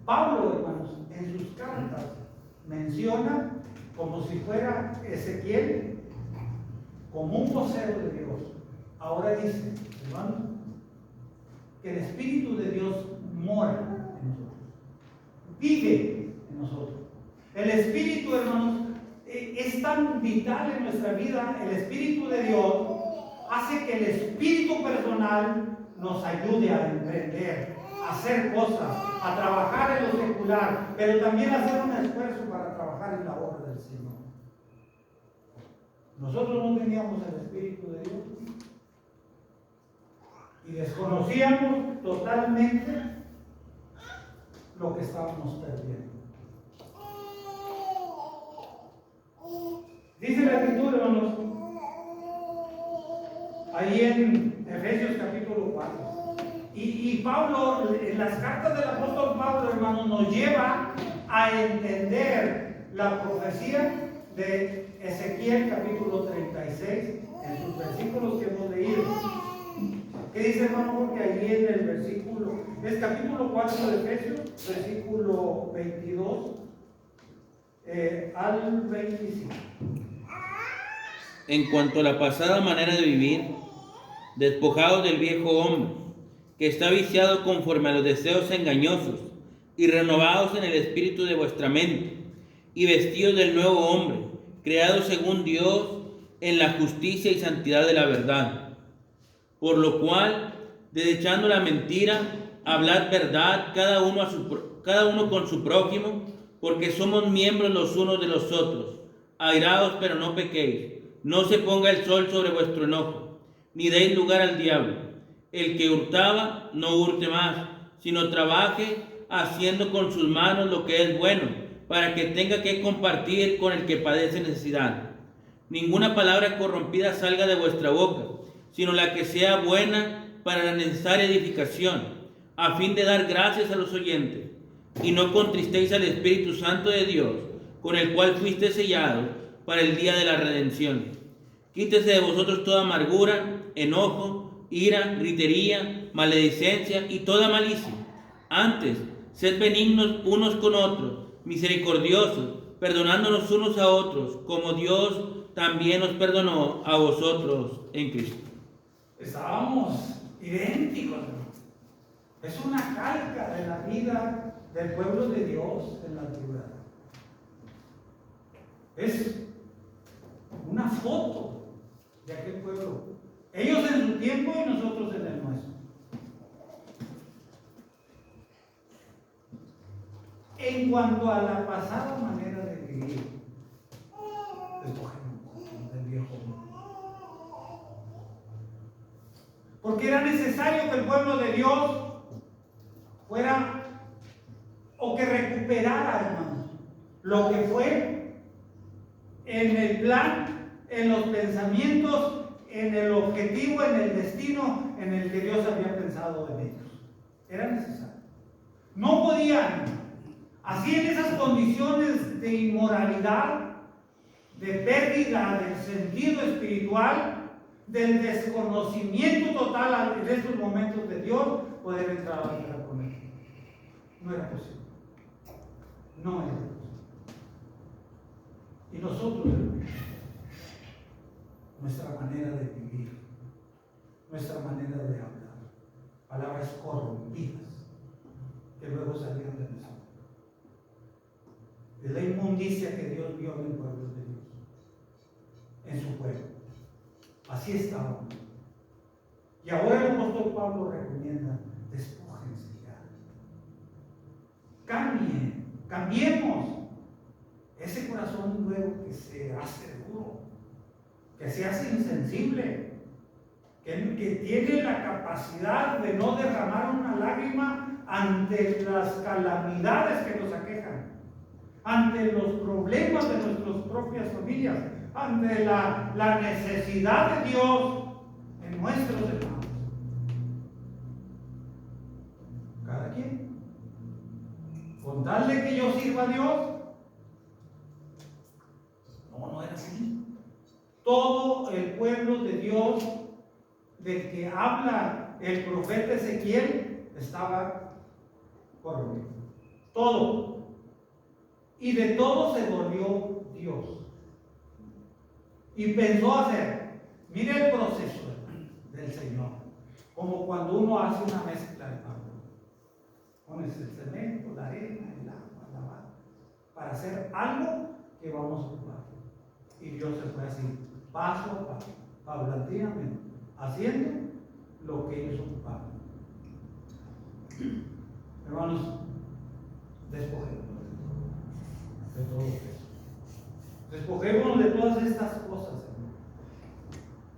Pablo, hermanos, en sus cartas menciona como si fuera Ezequiel, como un vocero de Dios. Ahora dice, hermanos, que el Espíritu de Dios mora en nosotros, vive en nosotros. El Espíritu, hermanos, es tan vital en nuestra vida. El Espíritu de Dios hace que el espíritu personal nos ayude a emprender, a hacer cosas, a trabajar en lo secular, pero también a hacer un esfuerzo para trabajar en la obra del Señor. Nosotros no teníamos el Espíritu de Dios y desconocíamos totalmente lo que estábamos perdiendo. Dice la Escritura, hermanos, ahí en Efesios capítulo 4. Y Pablo, en las cartas del apóstol Pablo, hermanos, nos lleva a entender la profecía de Ezequiel capítulo 36, en sus versículos que hemos leído. ¿Qué dice, hermano? Porque allí en el versículo, es capítulo 4 de Efesios, versículo 22 al 25. En cuanto a la pasada manera de vivir, despojados del viejo hombre, que está viciado conforme a los deseos engañosos, y renovados en el espíritu de vuestra mente, y vestidos del nuevo hombre, creado según Dios en la justicia y santidad de la verdad. Por lo cual, desechando la mentira, hablad verdad cada uno con su prójimo, porque somos miembros los unos de los otros. Airaos, pero no pequéis. No se ponga el sol sobre vuestro enojo, ni deis lugar al diablo. El que hurtaba, no hurte más, sino trabaje haciendo con sus manos lo que es bueno, para que tenga que compartir con el que padece necesidad. Ninguna palabra corrompida salga de vuestra boca, sino la que sea buena para la necesaria edificación, a fin de dar gracias a los oyentes. Y no contristéis al Espíritu Santo de Dios, con el cual fuiste sellados para el día de la redención. Quítese de vosotros toda amargura, enojo, ira, gritería, maledicencia y toda malicia. Antes, sed benignos unos con otros, misericordiosos, perdonándonos unos a otros, como Dios también os perdonó a vosotros en Cristo. Estábamos idénticos, hermano. Es una calca de la vida del pueblo de Dios en la antigüedad. Es una foto de aquel pueblo. Ellos en su tiempo y nosotros en el nuestro. En cuanto a la pasada manera de vivir, despojémonos del viejo hombre. Porque era necesario que el pueblo de Dios fuera, o que recuperara, hermanos, lo que fue en el plan, en los pensamientos, en el objetivo, en el destino en el que Dios había pensado en ellos. Era necesario. No podían, así en esas condiciones de inmoralidad, de pérdida del sentido espiritual, del desconocimiento total en estos momentos de Dios, poder entrar a la vida con Él. No era posible. No era posible. Y nosotros, hermanos, nuestra manera de vivir, nuestra manera de hablar, palabras corrompidas que luego salían de nosotros. Es la inmundicia que Dios vio en el pueblo de Dios, en su pueblo. Así estábamos. Y ahora el apóstol Pablo recomienda: despójense ya. Cambien, cambiemos ese corazón nuevo que se hace duro, que se hace insensible, que tiene la capacidad de no derramar una lágrima ante las calamidades que nos aquejan, ante los problemas de nuestras propias familias, ante la necesidad de Dios en nuestros hermanos. Cada quien, con tal de que yo sirva a Dios. No era así. Todo el pueblo de Dios del que habla el profeta Ezequiel estaba corrompido. Todo. Y de todo se volvió Dios. Y pensó hacer, mire el proceso del Señor. Como cuando uno hace una mezcla de pan. Pones el cemento, la arena, el agua, la barra, para hacer algo que vamos a ocupar. Y Dios se fue así, paso a paso, paulatinamente, haciendo lo que ellos ocupaban. Hermanos, despojémonos de todo eso. Despojémonos de todas estas cosas, hermanos.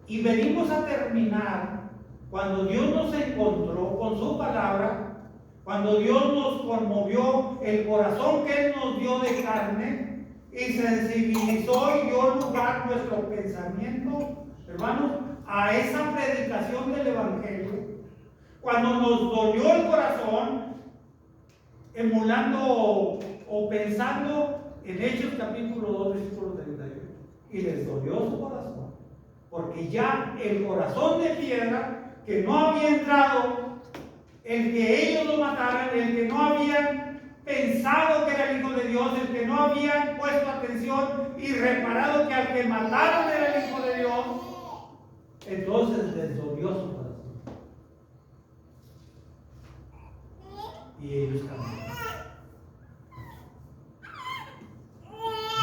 Y venimos a terminar cuando Dios nos encontró con su palabra. Cuando Dios nos conmovió el corazón que Él nos dio de carne y sensibilizó y dio lugar a nuestro pensamiento, hermanos, a esa predicación del Evangelio. Cuando nos dolió el corazón, emulando o pensando en Hechos capítulo 2, versículo 38, y les dolió su corazón, porque ya el corazón de piedra que no había entrado, el que ellos lo mataran, el que no habían pensado que era el Hijo de Dios, el que no habían puesto atención y reparado que al que mataron era el Hijo de Dios, entonces les dolió su corazón. Y ellos caminaron.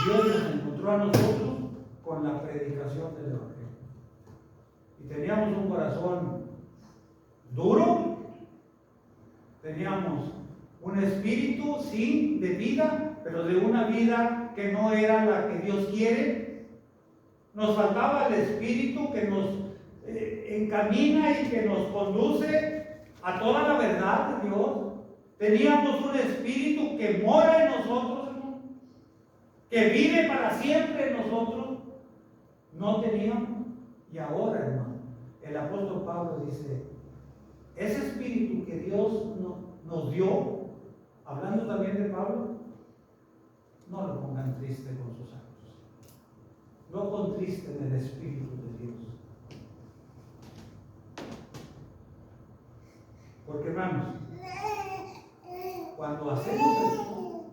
Dios nos encontró a nosotros con la predicación del Evangelio. Y teníamos un corazón duro. Teníamos un espíritu, sí, de vida, pero de una vida que no era la que Dios quiere. Nos faltaba el espíritu que nos encamina y que nos conduce a toda la verdad de Dios. Teníamos un espíritu que mora en nosotros, hermano, que vive para siempre en nosotros. No teníamos. Y ahora, hermano, el apóstol Pablo dice, ese espíritu que Dios nos dio, hablando también de Pablo, no lo pongan triste con sus actos. No contristen el espíritu de Dios. Porque, hermanos, cuando hacemos esto,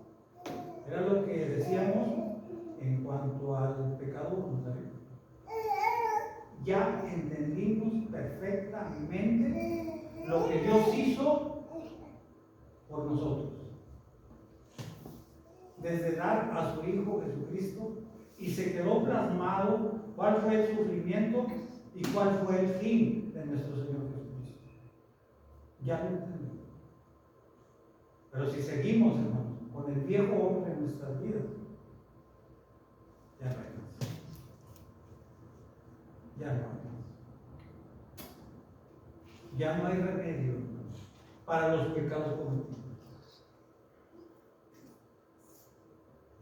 era lo que decíamos en cuanto al pecado voluntario. Ya entendimos perfectamente lo que Dios hizo por nosotros. Desde dar a su Hijo Jesucristo, y se quedó plasmado cuál fue el sufrimiento y cuál fue el fin de nuestro Señor Jesucristo. Ya lo entendimos. Pero si seguimos, hermanos, con el viejo hombre en nuestras vidas, ya no hay más. Ya no hay más. Ya no hay remedio, hermanos, para los pecados cometidos.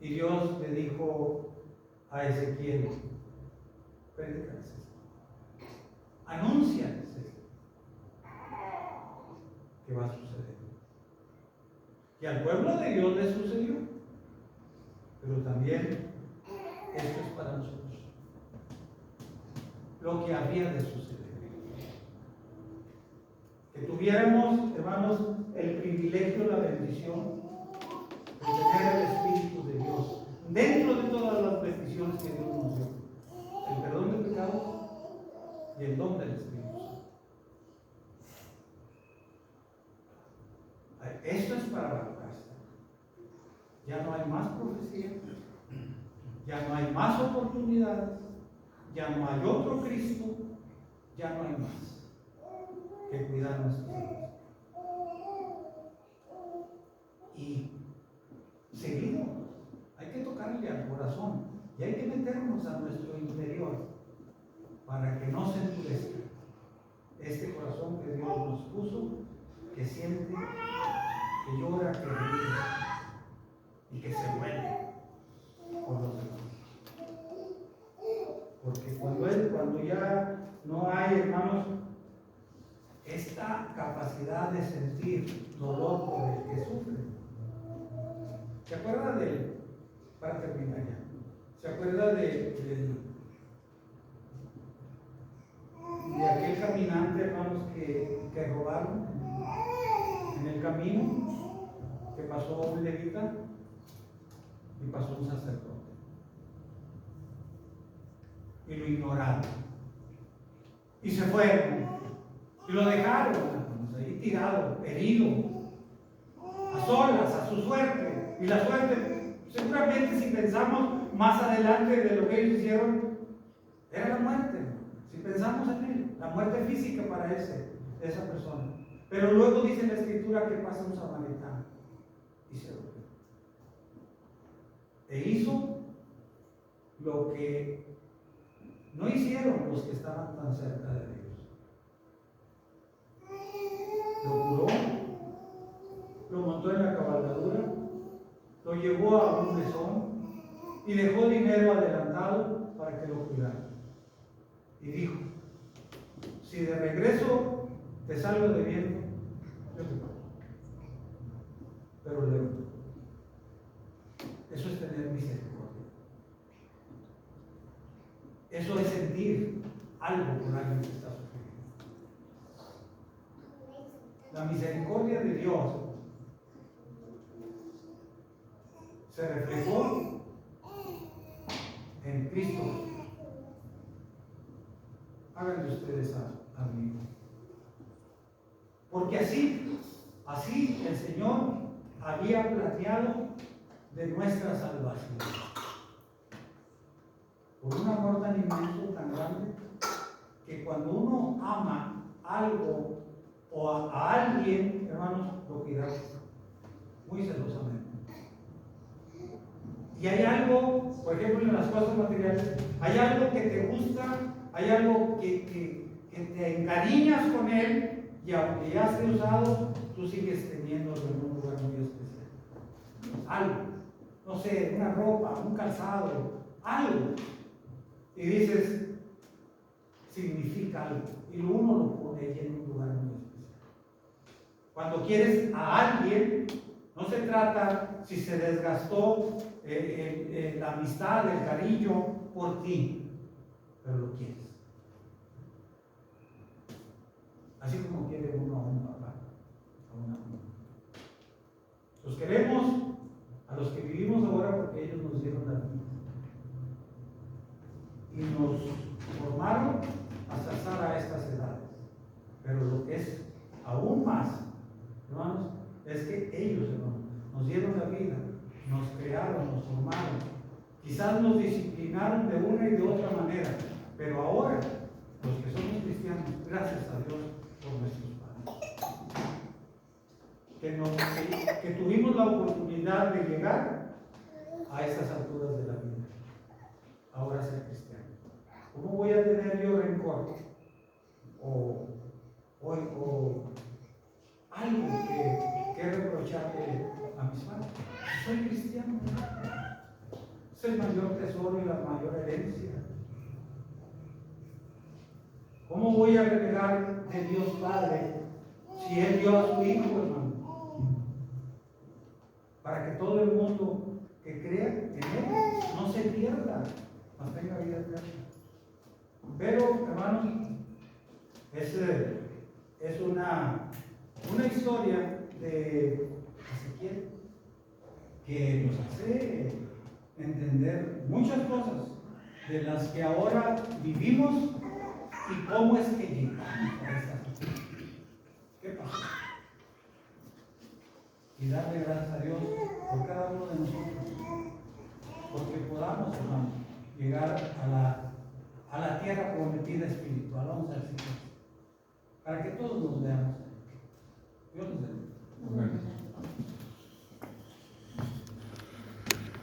Y Dios le dijo a Ezequiel, prédicales esto, anúnciales esto, que va a suceder. Y al pueblo de Dios le sucedió, pero también esto es para nosotros, lo que había de suceder. Que tuviéramos, hermanos, el privilegio, la bendición de tener el Espíritu de Dios dentro de todas las bendiciones que Dios nos dio: el perdón de pecados y el don del Espíritu. Esto es para la casa. Ya no hay más profecía, ya no hay más oportunidades, ya no hay otro Cristo, ya no hay más que cuidar nuestros hijos. Y seguido hay que tocarle al corazón y hay que meternos a nuestro interior para que no se endurezca este corazón que Dios nos puso, que siente, que llora, que ríe y que se muere por los demás. Porque cuando ya no hay, hermanos, esta capacidad de sentir dolor por el que sufre. ¿Se acuerda para terminar ya, se acuerda de aquel caminante, hermanos, que robaron en el camino, que pasó un levita y pasó un sacerdote y lo ignoraron y se fueron Y lo dejaron, hermanos, ahí tirado, herido, a solas, a su suerte. Y la suerte, seguramente si pensamos más adelante de lo que ellos hicieron, era la muerte. Si pensamos en él, la muerte física para esa persona. Pero luego dice la escritura que pasa un samaritano y se lo dio. E hizo lo que no hicieron los que estaban tan cerca de Dios. Lo curó, lo montó en la cabalgadura, lo llevó a un mesón y dejó dinero adelantado para que lo cuidara. Y dijo: si de regreso te salgo debiendo, yo te pago. Pero luego, eso es tener misericordia. Eso es sentir algo por alguien que está sufriendo. La misericordia de Dios se reflejó en Cristo. Háganle ustedes a mí. Porque así el Señor había planeado de nuestra salvación. Por un amor tan inmenso, tan grande, que cuando uno ama algo o a alguien, hermanos, lo cuida muy celosamente. Y hay algo, por ejemplo, en las cosas materiales, hay algo que te gusta, hay algo que te encariñas con él, y aunque ya esté usado, tú sigues teniéndolo en un lugar muy especial. Algo, no sé, una ropa, un calzado, algo. Y dices, significa algo. Y uno lo pone ahí en un lugar muy especial. Cuando quieres a alguien, no se trata si se desgastó la amistad, el cariño por ti, pero lo quieres. Así como quiere uno a un papá, a una mamá. Los queremos a los que vivimos ahora porque ellos nos dieron la vida. Y nos formaron hasta estar a estas edades. Pero lo que es aún más, hermanos, es que ellos, hermanos, nos dieron la vida, nos crearon, nos formaron. Quizás nos disciplinaron de una y de otra manera, pero ahora, los que somos cristianos, gracias a Dios por nuestros padres, que tuvimos la oportunidad de llegar a estas alturas de la vida. Ahora ser cristiano. ¿Cómo voy a tener yo rencor? O algo que reprocharle a mis padres. Soy cristiano. Es el mayor tesoro y la mayor herencia. ¿Cómo voy a renegar de Dios Padre si Él dio a su Hijo, hermano? Para que todo el mundo que crea en Él no se pierda, mas tenga vida eterna. Pero, hermanos, es una historia de Ezequiel que nos hace entender muchas cosas de las que ahora vivimos y cómo es que llegamos a esta situación. ¿Qué pasa? Y darle gracias a Dios por cada uno de nosotros, porque podamos, hermanos, llegar a la tierra prometida espiritual. Vamos a decir, para que todos nos veamos.